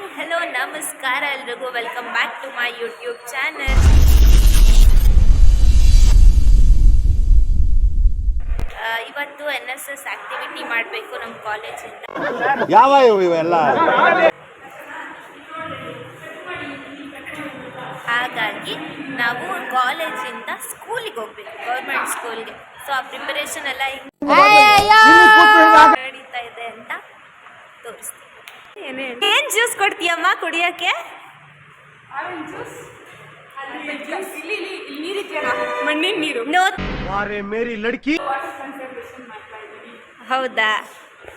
Hi hello ನಮಸ್ಕಾರ ಎಲ್ರಿಗೂ welcome back to my YouTube channel. ಇವತ್ತು NSS ಆಕ್ಟಿವಿಟಿ ಮಾಡಬೇಕು ನಮ್ಮ ಕಾಲೇಜಿಂದ. ಯಾವ ಇವೆಲ್ಲ ಹಾಗಾಗಿ ನಾವು ಕಾಲೇಜಿಂದ ಸ್ಕೂಲಿಗೆ ಹೋಗ್ಬೇಕು, ಗೌರ್ಮೆಂಟ್ ಸ್ಕೂಲ್ಗೆ. ಸೊ ಆ ಪ್ರಿಪರೇಷನ್ ಎಲ್ಲ ನಡೀತಾ ಇದೆ ಅಂತ ತೋರಿಸ್ತೀನಿ. ಏನ್ ಜ್ಯೂಸ್ ಕೊಡ್ತೀಯಮ್ಮ ಕುಡಿಯೋಕ್ಕೆ? ಮಣ್ಣಿನ ನೀರು. ಮೇರಿ ಲಡ್ಕಿ. ಹೌದಾ,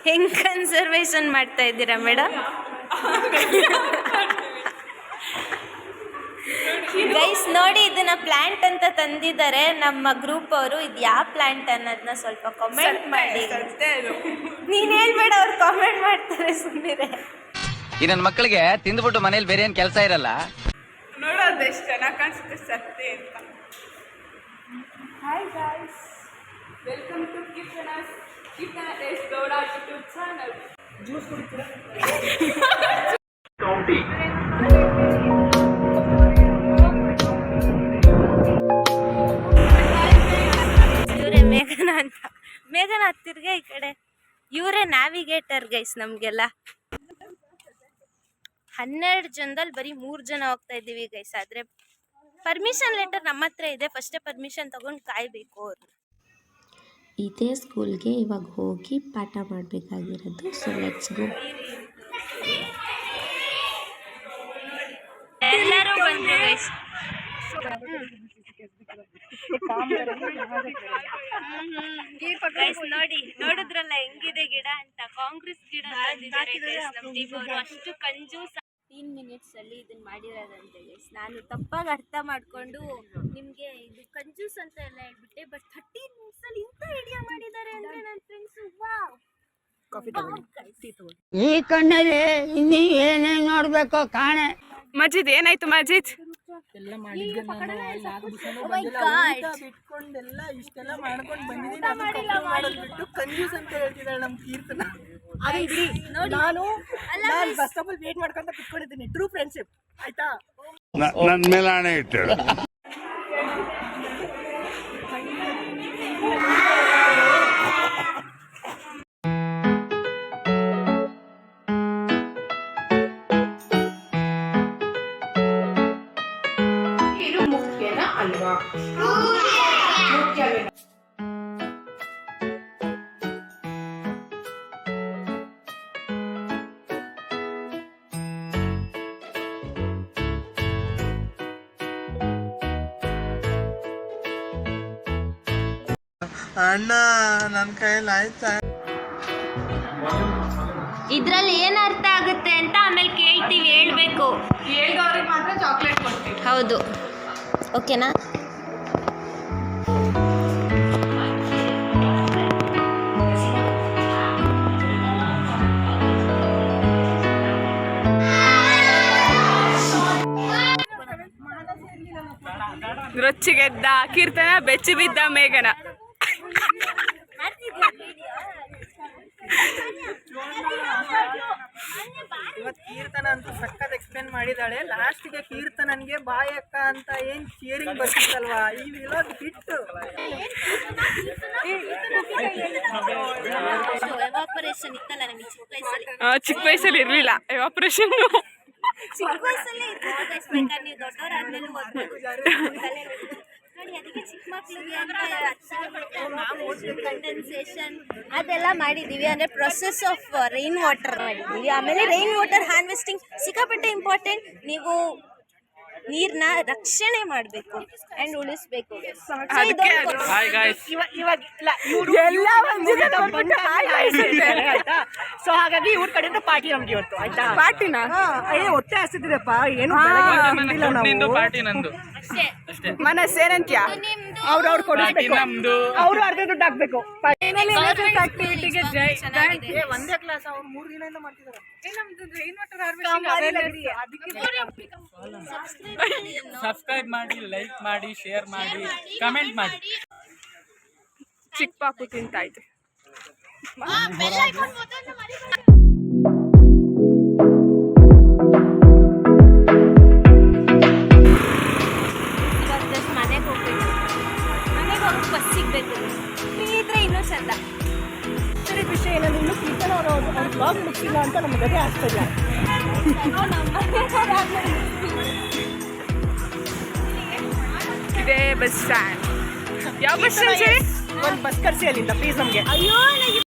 ಹೆಂಗ್ ಕನ್ಸರ್ವೇಷನ್ ಮಾಡ್ತಾ ಇದ್ದೀರಾ ಮೇಡಮ್? ಗೈಸ್ ನೋಡಿ, ಇದನ್ನ ಪ್ಲಾಂಟ್ ಅಂತ ತಂದಿದ್ದಾರೆ ನಮ್ಮ ಗ್ರೂಪ್ ಅವರು. ಇದು ಯಾವ ಪ್ಲಾಂಟ್ ಅನ್ನೋದನ್ನ ಸ್ವಲ್ಪ ಕಾಮೆಂಟ್ ಮಾಡಿ. ನೀನ್ ಹೇಳ್ಬೇಡ, ಅವ್ರು ಕಾಮೆಂಟ್ ಮಾಡ್ತಾರೆ, ಸುಮ್ಮನೆ. ಈ ನನ್ನ ಮಕ್ಕಳಿಗೆ ತಿಂದ್ಬಿಟ್ಟು ಮನೇಲಿ ಬೇರೆ ಏನ್ ಕೆಲಸ ಇರಲ್ಲ. ನೋಡೋದು ಎಷ್ಟು ಚೆನ್ನಾಗಿ ಕಾಣಿಸುತ್ತೆ ಸತ್ತೆ ಅಂತ. Hi guys, welcome to Keerthana S Gowda YouTube channel. Juice ಕುಡಿತೀರಾ? ಇವರೇ ಮೇಘನ ಅಂತ. ಮೇಘನ ಹತ್ತಿರ್ಗೆ ಈ ಕಡೆ. ಇವರೇ ನ್ಯಾವಿಗೇಟರ್ ಗೈಸ್ ನಮಗೆಲ್ಲ. 12 ಜನದಲ್ಲಿ ಬರೀ 3 ಜನ ಹೋಗ್ತಾ ಇದ್ದೀವಿ ಗೈಸ್. ಆದರೆ ಪರ್ಮಿಷನ್ ಲೆಟರ್ ನಮ್ಮ ಹತ್ರ ಇದೆ. ಫಸ್ಟೇ ಪರ್ಮಿಷನ್ ತಗೊಂಡು ಕಾಯಬೇಕು ಅವರು. ಇದೇ ಸ್ಕೂಲ್ಗೆ ಇವಾಗ ಹೋಗಿ ಪಾಠ ಮಾಡಬೇಕಾಗಿರೋದು. So let's go. ಎಲ್ಲರೂ ಬಂದ್ರು ಗೈಸ್. ಗೈಸ್ ನೋಡಿ, ನೋಡಿದ್ರಲ್ಲ ಹೆಂಗಿದೆ ಗಿಡ ಅಂತ. ಕಾಂಗ್ರೆಸ್ ಗಿಡ ಅಷ್ಟು ಕಂಜೂಸ್. 15 ಮಿನಿಟ್ಸ್ ಅಲ್ಲಿ ಇದನ್ನ ಮಾಡಿರೋದಂತೆ ಗೈಸ್. ನಾನು ತಪ್ಪಾಗಿ ಅರ್ಥ ಮಾಡ್ಕೊಂಡು ನಿಮ್ಗೆ ಇದು ಕಂಜೂಸ್ ಅಂತ ಎಲ್ಲ ಹೇಳ್ಬಿಟ್ಟೆ. ಬಟ್ 13 ಮಿನಿಟ್ಸ್ ಅಲ್ಲಿ ಇಂಥ ಐಡಿಯಾ ಮಾಡಿದ್ದಾರೆ ಅಂದ್ರೆ ನನ್ನ ಫ್ರೆಂಡ್ಸ್ ವಾವ್. ಈ ಕಣ್ಣಲ್ಲಿ ಇನ್ನೀ ಏನೇ ನೋಡ್ಬೇಕು ಕಾಣೆ. ಮಜಿದ್ ಏನಾಯ್ತು ಮಜಿದ್? ಎಲ್ಲ ಮಾಡಿದ್ದೆ ನಾನು. ಬಿಟ್ಕೊಂಡೆಲ್ಲ ಇಷ್ಟೆಲ್ಲ ಮಾಡ್ಕೊಂಡು ಬಂದಿದ್ದೀನಿ. ಬಿಟ್ಟು ಕಂಜೂಸ್ ಅಂತ ಹೇಳ್ತಿದ್ದಾಳೆ ನಮ್ಮ ಕೀರ್ತನ. ನಾನು ಬಸ್ ಸ್ಟಾಪ್ ಅಲ್ಲಿ ವೇಟ್ ಮಾಡ್ಕೊಂತ ಕುತ್ಕೊಂಡಿದ್ದೀನಿ. ಟ್ರೂ ಫ್ರೆಂಡ್ಶಿಪ್ ಆಯ್ತಾ. ನನ್ನ ಮೇಲೆ ಆಣೆ ಇಟ್ಟಳು. ಅಲ್ವಾ? ಅಣ್ಣ ನನ್ನ ಕೈಯಲ್ಲಿ ಆಯ್ತಾ? ಇದ್ರಲ್ಲಿ ಏನ್ ಅರ್ಥ ಆಗುತ್ತೆ ಅಂತ ಆಮೇಲೆ ಕೇಳ್ತೀವಿ, ಹೇಳ್ಬೇಕು. ಹೇಳ್ದವ್ರಿಗೆ ಮಾತ್ರ ಚಾಕ್ಲೇಟ್ ಕೊಡ್ತೀವಿ. ಹೌದು, ಓಕೆನಾ? ರೊಚ್ಚಿಗೆದ್ದ ಕೀರ್ತನ, ಬೆಚ್ಚಿ ಬಿದ್ದ ಮೇಘನ. ಇವತ್ತು ಕೀರ್ತನ ಅಂತೂ ಸಕ್ಕತ್ ಎಕ್ಸ್ಪ್ಲೇನ್ ಮಾಡಿದಾಳೆ. ಲಾಸ್ಟ್ಗೆ ಕೀರ್ತನನ್ಗೆ ಬಾಯ್ ಅಕ್ಕ ಅಂತ ಏನ್ ಚೇರಿಂಗ್ ಬರ್ತಿತ್ತಲ್ವಾ, ಈ ವಿಲೋದ್ ಬಿಟ್ಟು ಎವಾಪರೇಷನ್ ಇತ್ತಲ್ಲ ನಮಗೆ ಚಿಕ್ಕ ವಯಸ್ಸಲ್ಲಿ ಇರ್ಲಿಲ್ಲ ಎವಾಪರೇಷನ್. ಚಿಕ್ಕ ವಯಸ್ಸಲ್ಲೇ ಇರ್ಬೇಕಾದ್ರೆ ನೀವು ದೊಡ್ಡವರಾದ್ಮೇಲೆ ನೋಡಿ. ಅದಕ್ಕೆ ಚಿಕ್ಕ ಮಕ್ಳಿಗೆ ಕಂಡೆನ್ಸೇಷನ್ ಅದೆಲ್ಲ ಮಾಡಿದ್ದೀವಿ. ಅಂದರೆ ಪ್ರೊಸೆಸ್ ಆಫ್ ರೈನ್ ವಾಟರ್ ಮಾಡಿದ್ದೀವಿ. ಆಮೇಲೆ ರೈನ್ ವಾಟರ್ ಹಾರ್ವೆಸ್ಟಿಂಗ್ ಸಿಕ್ಕಾಪಟ್ಟೆ ಇಂಪಾರ್ಟೆಂಟ್. ನೀವು ನೀರನ್ನ ರಕ್ಷಣೆ ಮಾಡಬೇಕು ಆ್ಯಂಡ್ ಉಳಿಸ್ಬೇಕು. ಸೊ ಹಾಗಾಗಿ ಇವ್ರ ಕಡೆಯಿಂದ ಪಾರ್ಟಿ ನಮ್ಗೆ ಇವತ್ತು ಆಯ್ತಾ. ಪಾರ್ಟಿನ ಹೊಟ್ಟೆ ಹಸಿದ್ರಪ್ಪ ಏನು ಮನಸ್ಸೇನಂತ್ಯ ಅವ್ರವ್ರು ಕೊಡಬೇಕು. ಅವರು ಅರ್ಧ ದುಡ್ಡು ಹಾಕ್ಬೇಕು. ಒಂದೇ ಕ್ಲಾಸ್ ಅವ್ರು 3 ದಿನದಿಂದ ಮಾಡ್ತಿದ್ದಾರೆ. ಸಬ್ಸ್ಕ್ರೈಬ್ ಮಾಡಿ, ಲೈಕ್ ಮಾಡಿ, ಶೇರ್ ಮಾಡಿ, ಕಮೆಂಟ್ ಮಾಡಿ. ಚಿಕ್ಕ ಪಾಪು ತಿಂತಾಯ್ತು. ಕೀರ್ತನ ಅವ್ರ ಬ್ಲಾಗ್ ಮುಗಿಸಿಲ್ಲ ಅಂತ ನಮ್ಗೆ ಅದೇ ಆಶ್ಚರ್ಯ. ಇದೇ ಬಸ್ ಸ್ಟ್ಯಾಂಡ್. ಯಾವ ಬಸ್ ಸ್ಟ್ಯಾಂಡ್? ಒಂದು ಬಸ್ ಕರ್ಸಿ ಅಲ್ಲಿಂದ ಪ್ಲೀಸ್ ನಮಗೆ. ಅಯ್ಯೋ ನನಗೆ